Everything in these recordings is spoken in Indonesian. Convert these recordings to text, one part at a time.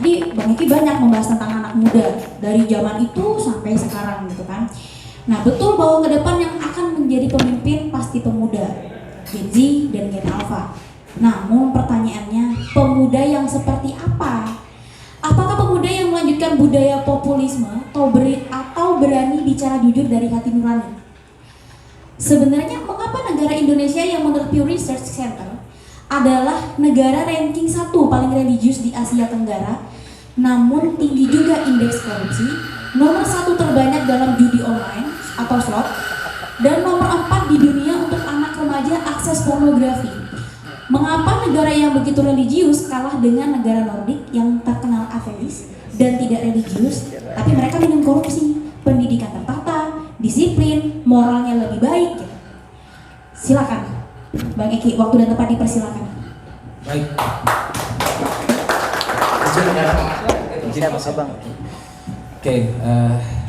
Jadi Bang Eki banyak membahas tentang anak muda dari zaman itu sampai sekarang gitu kan. Nah betul bahwa ke depan yang akan menjadi pemimpin pasti pemuda, Gen Z dan Gen Alpha. Namun pertanyaannya, pemuda yang seperti apa? Apakah pemuda yang melanjutkan budaya populisme atau berani bicara jujur dari hati nurani? Sebenarnya mengapa negara Indonesia yang menurut Pew Research Center adalah negara ranking 1 paling religius di Asia Tenggara, namun tinggi juga indeks korupsi, nomor 1 terbanyak dalam judi online atau slot, dan nomor 4 di dunia untuk anak remaja akses pornografi? Mengapa negara yang begitu religius kalah dengan negara Nordik yang terkenal ateis dan tidak religius, tapi mereka minum korupsi, pendidikan tertata, disiplin, moralnya lebih baik gitu. Silakan Bang Eki, waktu dan tempat dipersilakan. Baik. Izin Mas Abang. Oke,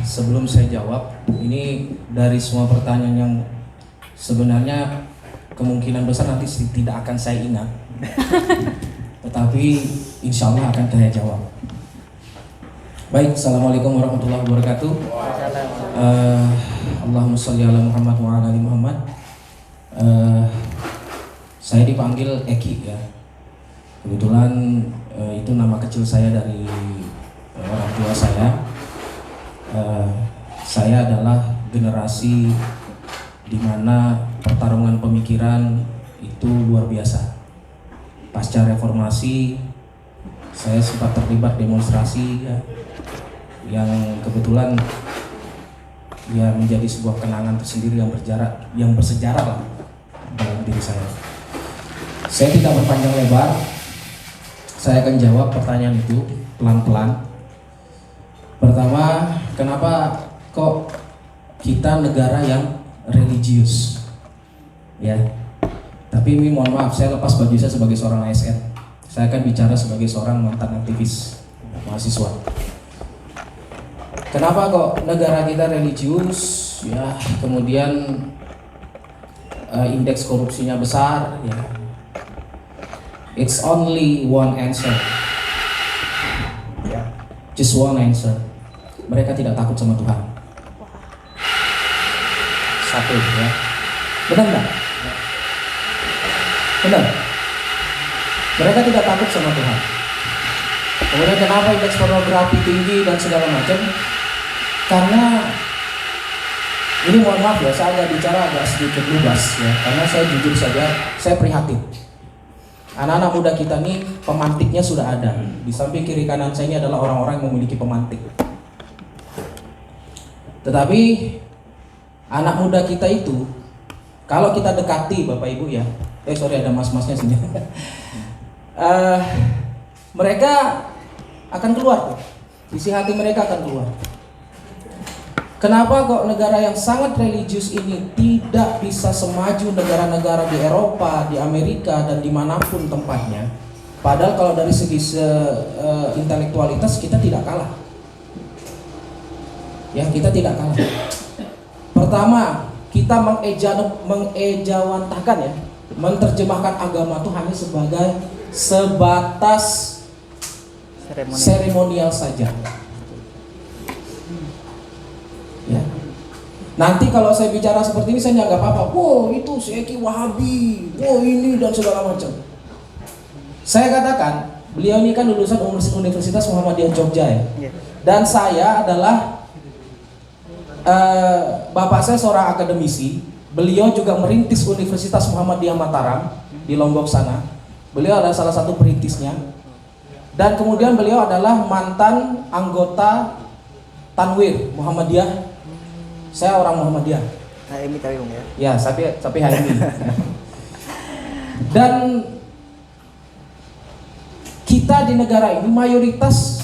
sebelum saya jawab, ini dari semua pertanyaan yang sebenarnya kemungkinan besar nanti tidak akan saya ingat, tetapi insya Allah akan saya jawab. Baik, assalamualaikum warahmatullahi wabarakatuh. Allahumma sholli ala Muhammad wa ala ali Muhammad. Saya dipanggil Eki ya. Kebetulan itu nama kecil saya dari orang tua saya. Saya adalah generasi di mana pertarungan pemikiran itu luar biasa. Pasca reformasi, saya sempat terlibat demonstrasi ya, yang kebetulan ya menjadi sebuah kenangan tersendiri yang bersejarah lah dalam diri saya. Saya tidak berpanjang lebar, saya akan jawab pertanyaan itu pelan-pelan. Pertama, kenapa kok kita negara yang religius? Ya, tapi ini mohon maaf, saya lepas baju saya sebagai seorang ASN. Saya akan bicara sebagai seorang mantan aktivis mahasiswa. Kenapa kok negara kita religius? Ya, kemudian indeks korupsinya besar. Ya, it's only one answer. Ya, just one answer. Mereka tidak takut sama Tuhan. Satu ya. Benar nggak? Benar. Mereka tidak takut sama Tuhan. Kemudian kenapa indeks pornografi tinggi dan segala macam? Karena ini mohon maaf ya, saya agak bicara agak sedikit lugas ya, karena saya jujur saja, saya prihatin. Anak-anak muda kita nih pemantiknya sudah ada. Di samping kiri kanan saya ini adalah orang-orang yang memiliki pemantik. Tetapi anak muda kita itu, kalau kita dekati Bapak Ibu ya, sorry ada mas-masnya sini. Mereka akan keluar, isi hati mereka akan keluar. Kenapa kok negara yang sangat religius ini tidak bisa semaju negara-negara di Eropa, di Amerika, dan dimanapun tempatnya? Padahal kalau dari segi intelektualitas kita tidak kalah. Ya, kita tidak kalah. Pertama, kita mengejawantahkan ya, menerjemahkan agama itu hanya sebatas seremonial saja. Ya. Nanti kalau saya bicara seperti ini saya nggak apa-apa. Wow, itu si Eki Wahabi, wow ini dan segala macam. Saya katakan, beliau ini kan lulusan Universitas Muhammadiyah Jogja ya. Dan saya adalah bapak saya seorang akademisi. Beliau juga merintis Universitas Muhammadiyah Mataram di Lombok sana. Beliau adalah salah satu perintisnya. Dan kemudian beliau adalah mantan anggota Tanwir Muhammadiyah. Saya orang Muhammadiyah. HMI Tariung ya? Ya, tapi HMI. Dan kita di negara ini mayoritas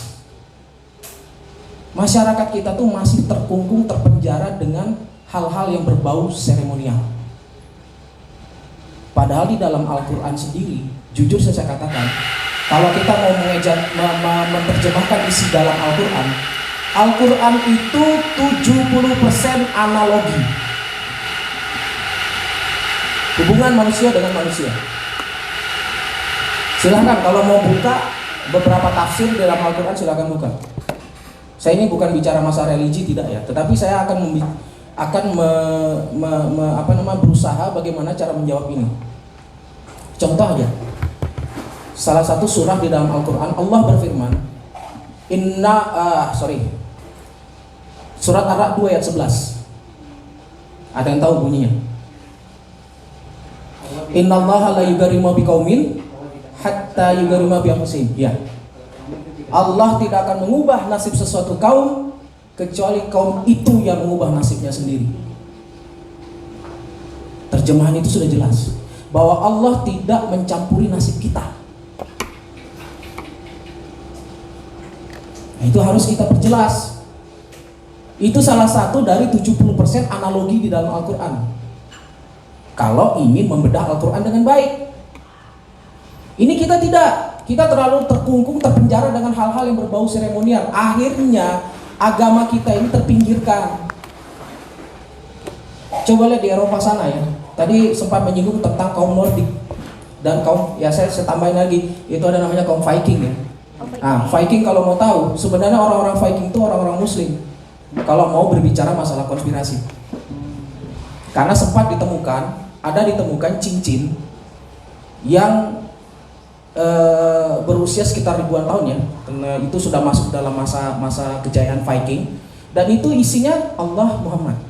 masyarakat kita tuh masih terkungkung, terpenjara dengan hal-hal yang berbau seremonial. Padahal di dalam Al-Quran sendiri, jujur saya katakan, kalau kita mau menerjemahkan isi dalam Al-Quran, Al-Quran itu 70% analogi. Hubungan manusia dengan manusia. Silahkan kalau mau buka beberapa tafsir dalam Al-Quran, silakan buka. Saya ini bukan bicara masalah religi, tidak ya, tetapi saya berusaha bagaimana cara menjawab ini. Contoh aja, salah satu surah di dalam Al-Quran Allah berfirman, surat Ar-Ra'd 2 ayat 11. Ada yang tahu bunyinya? Innallaha la yughayyiru biqaumin hatta yughayyiru bi anfusihim. Ya. Allah tidak akan mengubah nasib sesuatu kaum kecuali kaum itu yang mengubah nasibnya sendiri. Terjemahan itu sudah jelas bahwa Allah tidak mencampuri nasib kita. Nah, itu harus kita perjelas. Itu salah satu dari 70% analogi di dalam Al-Quran. Kalau ingin membedah Al-Quran dengan baik. Ini kita tidak. Kita terlalu terkungkung, terpenjara dengan hal-hal yang berbau seremonial. Akhirnya agama kita ini terpinggirkan. Coba lihat di Eropa sana ya. Tadi sempat menyinggung tentang kaum Nordik dan kaum, ya saya tambahin lagi, itu ada namanya kaum Viking ya. Viking kalau mau tahu, sebenarnya orang-orang Viking itu orang-orang Muslim. Kalau mau berbicara masalah konspirasi, karena sempat ditemukan cincin yang berusia sekitar ribuan tahun ya, karena itu sudah masuk dalam masa kejayaan Viking, dan itu isinya Allah Muhammad.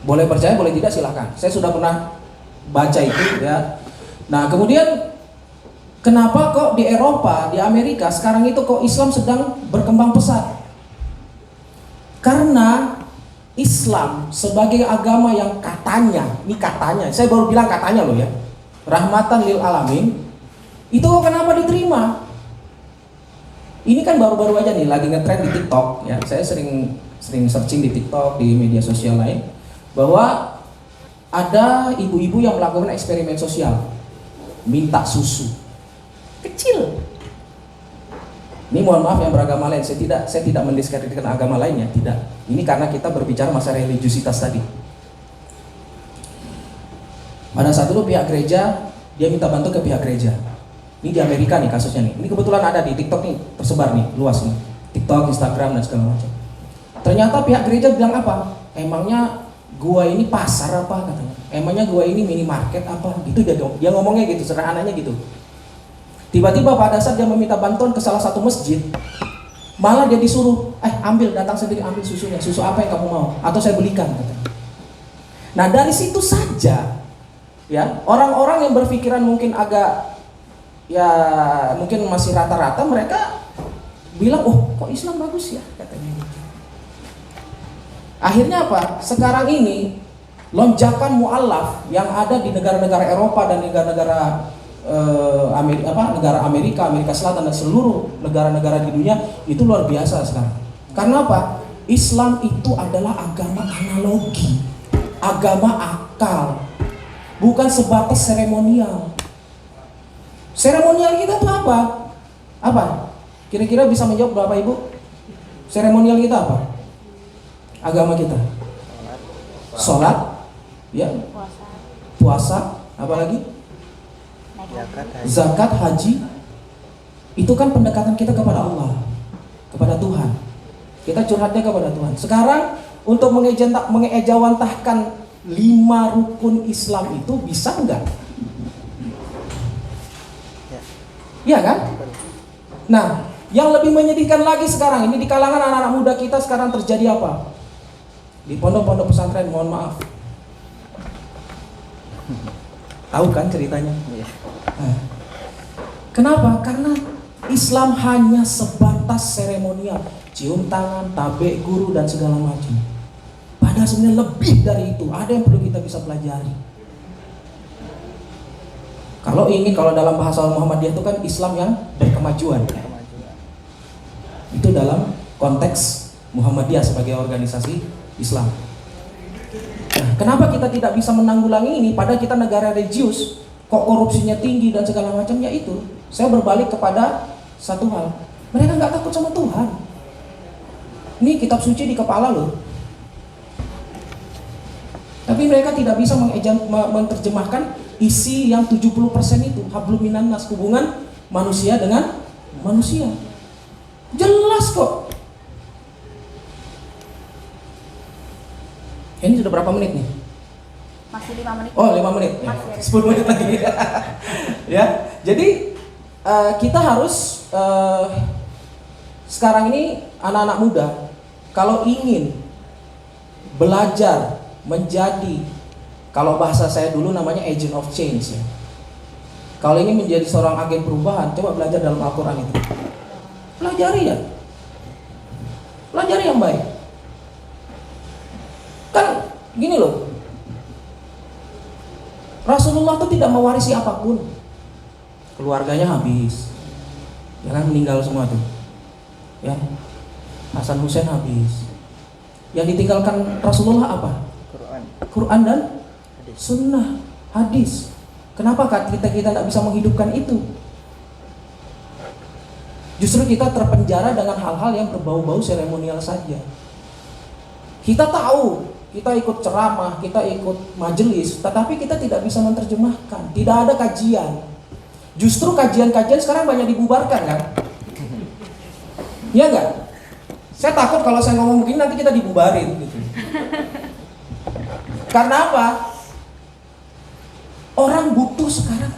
Boleh percaya, boleh tidak, silahkan. Saya sudah pernah baca itu ya. Nah kemudian kenapa kok di Eropa, di Amerika sekarang itu kok Islam sedang berkembang pesat? Karena Islam sebagai agama yang katanya, saya baru bilang katanya loh ya, rahmatan lil alamin, itu kenapa diterima? Ini kan baru-baru aja nih lagi ngetrend di TikTok ya. Saya sering searching di TikTok, di media sosial lain, bahwa ada ibu-ibu yang melakukan eksperimen sosial, minta susu kecil. Ini mohon maaf yang beragama lain, saya tidak mendiskreditkan agama lainnya, tidak. Ini karena kita berbicara masalah religiusitas tadi. Pada saat itu pihak gereja, dia minta bantu ke pihak gereja. Ini di Amerika nih kasusnya nih. Ini kebetulan ada di TikTok nih, tersebar nih, luas nih. TikTok, Instagram dan segala macam. Ternyata pihak gereja bilang apa? Emangnya gua ini pasar apa katanya? Emangnya gua ini minimarket apa? Gitu dia ngomongnya gitu, sederhananya gitu. Tiba-tiba pada saat dia meminta bantuan ke salah satu masjid, malah dia disuruh, datang sendiri ambil susunya, susu apa yang kamu mau, atau saya belikan katanya. Nah dari situ saja, ya orang-orang yang berpikiran mungkin agak, ya mungkin masih rata-rata, mereka bilang, oh kok Islam bagus ya katanya. Akhirnya apa? Sekarang ini lonjakan mu'alaf yang ada di negara-negara Eropa dan negara-negara negara Amerika Selatan dan seluruh negara-negara di dunia itu luar biasa sekarang. Karena apa? Islam itu adalah agama analogi, agama akal, bukan sebatas seremonial. Seremonial kita itu apa? Apa? Kira-kira bisa menjawab Bapak Ibu? Seremonial kita apa? Agama kita. Sholat, ya, puasa, apa lagi? Zakat, haji. Itu kan pendekatan kita kepada Allah, kepada Tuhan. Kita curhatnya kepada Tuhan. Sekarang untuk mengejawantahkan 5 rukun Islam itu bisa enggak? Iya kan? Nah, yang lebih menyedihkan lagi sekarang ini di kalangan anak-anak muda kita sekarang terjadi apa? Di pondok-pondok pesantren, mohon maaf. Tahu kan ceritanya? Nah, kenapa? Karena Islam hanya sebatas seremonial, cium tangan, tabek guru dan segala macam. Padahal sebenarnya lebih dari itu. Ada yang perlu kita bisa pelajari. Kalau dalam bahasa Muhammadiyah itu kan Islam yang berkemajuan. Itu dalam konteks Muhammadiyah sebagai organisasi Islam. Nah, kenapa kita tidak bisa menanggulangi ini? Padahal kita negara religius, kok korupsinya tinggi dan segala macamnya itu. Saya berbalik kepada satu hal, mereka nggak takut sama Tuhan. Ini kitab suci di kepala loh. Tapi mereka tidak bisa menerjemahkan isi yang 70% itu hablum minan nas, hubungan manusia dengan manusia. Jelas kok. Ini sudah berapa menit nih? Masih 5 menit. Oh, 5 menit. Ya, 10 menit lagi. Ya. Jadi kita harus sekarang ini anak-anak muda kalau ingin belajar menjadi, kalau bahasa saya dulu namanya agent of change ya. Kalau ingin menjadi seorang agen perubahan, coba belajar dalam Al-Quran itu. Pelajari ya. Pelajari yang baik. Kan gini loh. Rasulullah itu tidak mewarisi apapun. Keluarganya habis. Ya kan, meninggal semua tuh. Ya. Hasan Hussein habis. Yang ditinggalkan Rasulullah apa? Quran dan sunnah, hadis. Kenapa kita tidak bisa menghidupkan itu? Justru kita terpenjara dengan hal-hal yang berbau-bau seremonial saja. Kita tahu, kita ikut ceramah, kita ikut majelis, tetapi kita tidak bisa menerjemahkan. Tidak ada kajian. Justru kajian-kajian sekarang banyak dibubarkan kan? Iya enggak? Saya takut kalau saya ngomong begini nanti kita dibubarin gitu. Karena apa? Orang butuh sekarang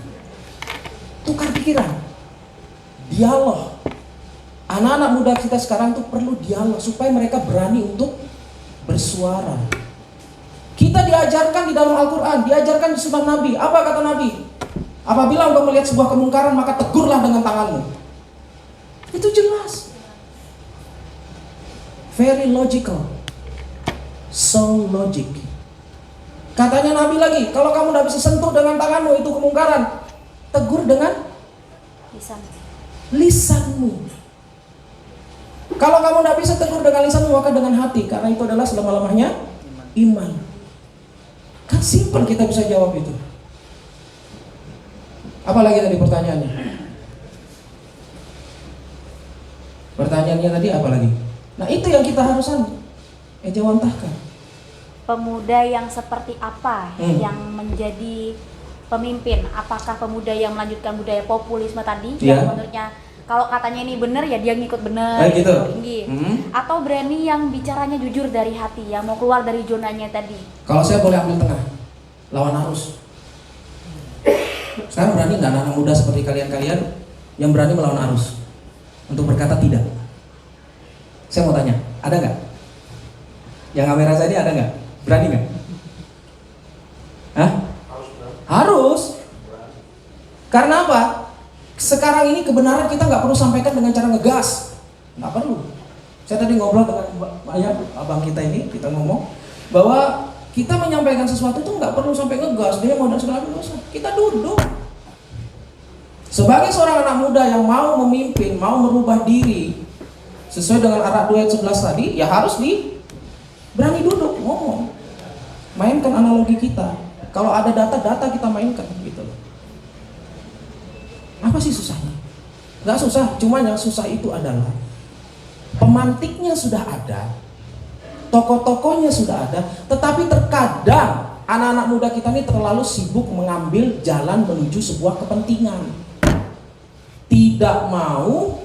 tukar pikiran, dialog. Anak-anak muda kita sekarang tuh perlu dialog supaya mereka berani untuk bersuara. Kita diajarkan di dalam Al-Quran, diajarkan di sunnah Nabi. Apa kata Nabi? Apabila engkau melihat sebuah kemungkaran, maka tegurlah dengan tanganmu. Itu jelas. Very logical. So logic. Katanya Nabi lagi, kalau kamu tidak bisa sentuh dengan tanganmu itu kemungkaran, tegur dengan lisanmu. Kalau kamu tidak bisa tegur dengan lisanmu, maka dengan hati, karena itu adalah selama-lamanya iman. Kan simpel kita bisa jawab itu. Apalagi tadi pertanyaannya? Pertanyaannya tadi apa lagi? Nah itu yang kita harus ejawantahkan. Pemuda yang seperti apa yang menjadi pemimpin? Apakah pemuda yang melanjutkan budaya populisme tadi yang menurutnya kalau katanya ini benar ya dia ngikut benar gitu. Tinggi. Atau berani yang bicaranya jujur dari hati, yang mau keluar dari zonanya tadi? Kalau saya boleh ambil tengah, lawan arus. Sekarang berani nggak anak muda seperti kalian-kalian yang berani melawan arus untuk berkata tidak? Saya mau tanya, ada nggak? Yang kamera saya ini ada nggak? Berani nggak? Hah? Harus. Karena apa? Sekarang ini kebenaran kita nggak perlu sampaikan dengan cara ngegas, nggak perlu. Saya tadi ngobrol dengan abang kita ini, kita ngomong bahwa kita menyampaikan sesuatu itu nggak perlu sampai ngegas, dia mau dan segala macam. Kita duduk. Sebagai seorang anak muda yang mau memimpin, mau merubah diri sesuai dengan Ar-Ra'd ayat 11 tadi, ya harus berani duduk ngomong, mainkan analogi kita. Kalau ada data kita mainkan gitu. Apa sih susahnya? Nggak susah, cuma yang susah itu adalah pemantiknya sudah ada, tokoh-tokohnya sudah ada, tetapi terkadang anak-anak muda kita ini terlalu sibuk mengambil jalan menuju sebuah kepentingan. Tidak mau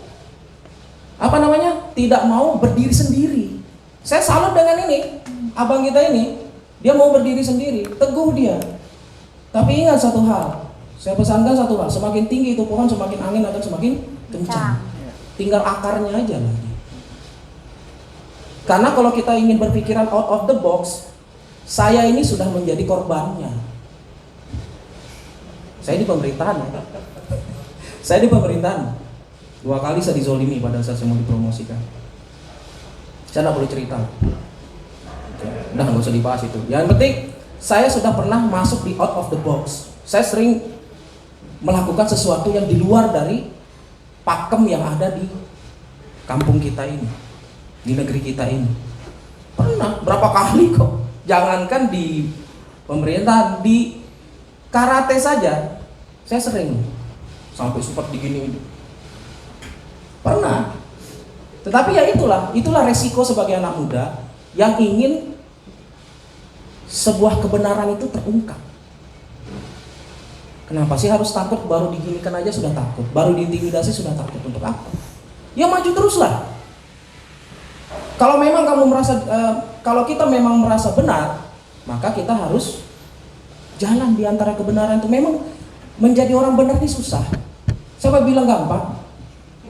tidak mau berdiri sendiri. Saya salut dengan ini, abang kita ini, dia mau berdiri sendiri, teguh dia. Tapi ingat satu hal, saya pesankan satu hal, semakin tinggi itu pohon, semakin angin akan semakin kencang. Tinggal akarnya aja lagi. Karena kalau kita ingin berpikiran out of the box, saya ini sudah menjadi korbannya. Saya di pemerintahan ya. Saya di pemerintahan 2 kali saya dizolimi pada saat saya mau dipromosikan. Saya nggak boleh cerita. Udah nggak usah dibahas itu. Yang penting saya sudah pernah masuk di out of the box. Saya sering melakukan sesuatu yang di luar dari pakem yang ada di kampung kita ini, di negeri kita ini. Pernah berapa kali kok. Jangankan di pemerintahan, di karate saja saya sering sampai super digini. Pernah. Tetapi ya itulah resiko sebagai anak muda yang ingin sebuah kebenaran itu terungkap. Kenapa sih harus takut? Baru diginikan aja sudah takut, baru diintimidasi sudah takut. Untuk apa? Ya maju teruslah. Kalau memang kamu merasa, kalau kita memang merasa benar, maka kita harus jalan di antara kebenaran itu. Memang menjadi orang benar ini susah. Siapa bilang gampang?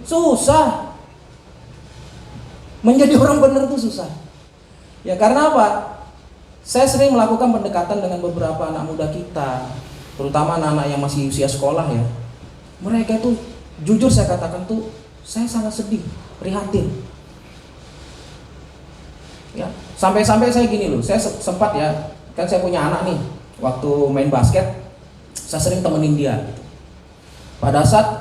Susah. Menjadi orang benar itu susah. Ya karena apa? Saya sering melakukan pendekatan dengan beberapa anak muda kita, terutama anak-anak yang masih usia sekolah ya. Mereka itu jujur saya katakan tuh, saya sangat sedih, prihatin. Ya, sampai-sampai saya gini loh, saya sempat ya, kan saya punya anak nih, waktu main basket, saya sering temenin dia. Pada saat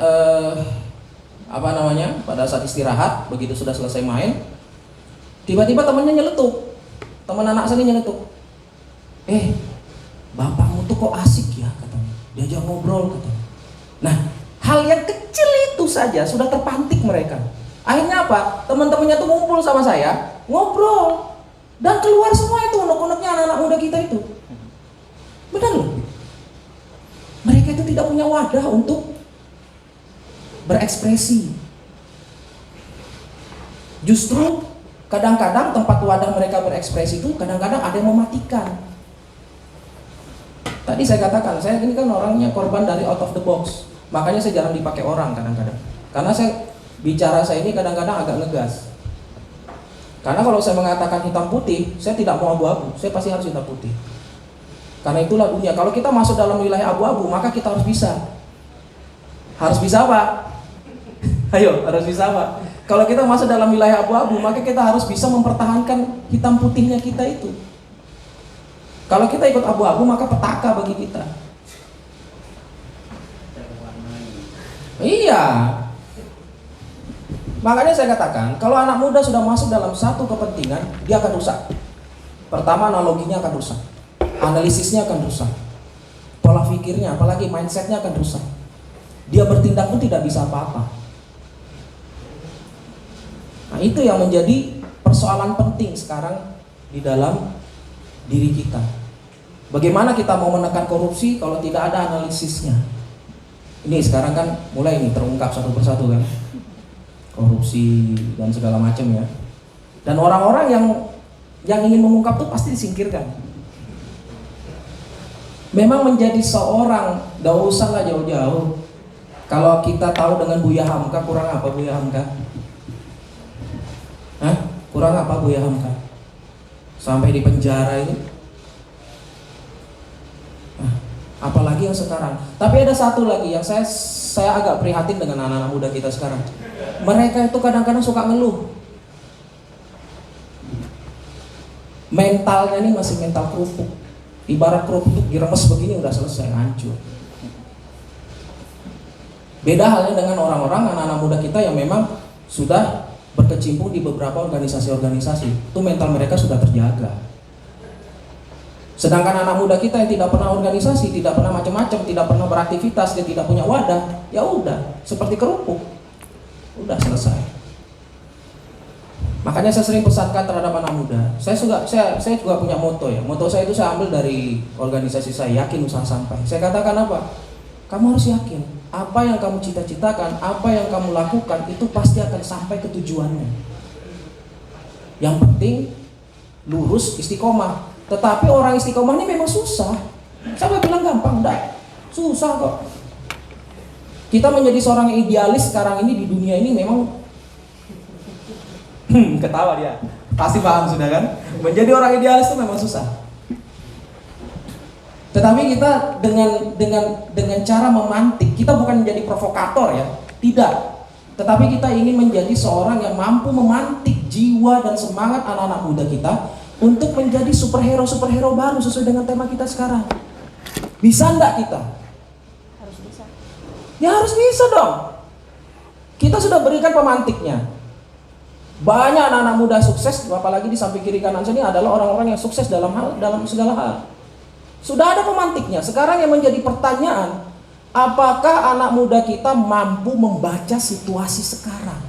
pada saat istirahat, begitu sudah selesai main, tiba-tiba temannya nyeletuk, teman anak saya nyeletuk. Bapakmu tuh kok asik ya, katanya, diajak ngobrol, katanya. Nah, hal yang kecil itu saja sudah terpantik mereka. Akhirnya apa? Teman-temannya tuh ngumpul sama saya, ngobrol, dan keluar semua itu unek-uneknya anak-anak muda kita itu. Benar loh. Mereka itu tidak punya wadah untuk berekspresi. Justru kadang-kadang tempat wadah mereka berekspresi itu kadang-kadang ada yang mematikan. Tadi saya katakan, saya ini kan orangnya korban dari out of the box. Makanya saya jarang dipakai orang kadang-kadang. Karena saya ini kadang-kadang agak ngegas. Karena kalau saya mengatakan hitam putih, saya tidak mau abu-abu, saya pasti harus hitam putih. Karena itulah dunia. Kalau kita masuk dalam wilayah abu-abu, maka kita harus bisa. Harus bisa apa? Ayo, harus bisa apa? Kalau kita masuk dalam wilayah abu-abu, maka kita harus bisa mempertahankan hitam putihnya kita itu. Kalau kita ikut abu-abu, maka petaka bagi kita. Iya. Makanya saya katakan, kalau anak muda sudah masuk dalam satu kepentingan, dia akan rusak. Pertama, analoginya akan rusak, analisisnya akan rusak, pola pikirnya, apalagi mindsetnya akan rusak. Dia bertindak pun tidak bisa apa-apa. Nah, itu yang menjadi persoalan penting sekarang di dalam diri kita. Bagaimana kita mau menekan korupsi kalau tidak ada analisisnya? Ini sekarang kan mulai nih terungkap satu persatu kan, korupsi dan segala macam ya. Dan orang-orang yang ingin mengungkap itu pasti disingkirkan. Memang menjadi seorang, gak usah lah jauh-jauh. Kalau kita tahu dengan Buya Hamka, kurang apa Buya Hamka? Hah? Kurang apa Buya Hamka? Sampai di penjara ini. Nah, apalagi yang sekarang. Tapi ada satu lagi yang saya agak prihatin dengan anak-anak muda kita sekarang. Mereka itu kadang-kadang suka ngeluh. Mentalnya ini masih mental kerupuk. Ibarat kerupuk diremes begini udah selesai, hancur. Beda halnya dengan orang-orang, anak-anak muda kita yang memang sudah berkecimpung di beberapa organisasi-organisasi. Itu mental mereka sudah terjaga. Sedangkan anak muda kita yang tidak pernah organisasi, tidak pernah macam-macam, tidak pernah beraktivitas, dia tidak punya wadah, ya udah seperti kerupuk, udah selesai. Makanya saya sering pesankan terhadap anak muda. Saya juga punya moto ya. Moto saya itu saya ambil dari organisasi saya, yakin usaha sampai. Saya katakan apa? Kamu harus yakin apa yang kamu cita-citakan, apa yang kamu lakukan itu pasti akan sampai ke tujuannya. Yang penting lurus, istiqomah. Tetapi orang istiqomah ini memang susah. Siapa bilang gampang? Enggak, susah kok. Kita menjadi seorang idealis sekarang ini di dunia ini memang ketawa dia. Pasti paham sudah kan? Menjadi orang idealis itu memang susah. Tetapi kita dengan cara memantik, kita bukan menjadi provokator ya, tidak. Tetapi kita ingin menjadi seorang yang mampu memantik jiwa dan semangat anak-anak muda kita untuk menjadi superhero baru sesuai dengan tema kita sekarang. Bisa enggak kita? Harus bisa. Ya harus bisa dong. Kita sudah berikan pemantiknya. Banyak anak-anak muda sukses, apalagi di samping kiri kanan sini adalah orang-orang yang sukses dalam segala hal. Sudah ada pemantiknya. Sekarang yang menjadi pertanyaan, apakah anak muda kita mampu membaca situasi sekarang?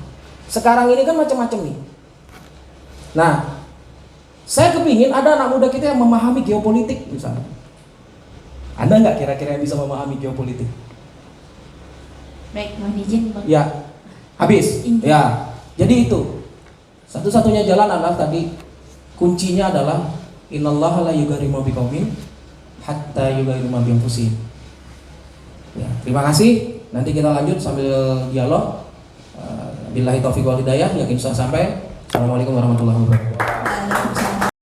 Sekarang ini kan macam-macam nih. Nah, saya kepingin ada anak muda kita yang memahami geopolitik misalnya. Anda nggak kira-kira yang bisa memahami geopolitik? Baik, mohon izin Bang. Ya, habis. Inti. Ya, jadi itu satu-satunya jalan adalah tadi kuncinya adalah innallaha la yughayyiru ma biqaumin hatta yughayyiru ma bi anfusihim. Ya, terima kasih. Nanti kita lanjut sambil dialog. Billahi taufiq wal hidayah. Yakin sudah sampai. Assalamualaikum warahmatullahi wabarakatuh.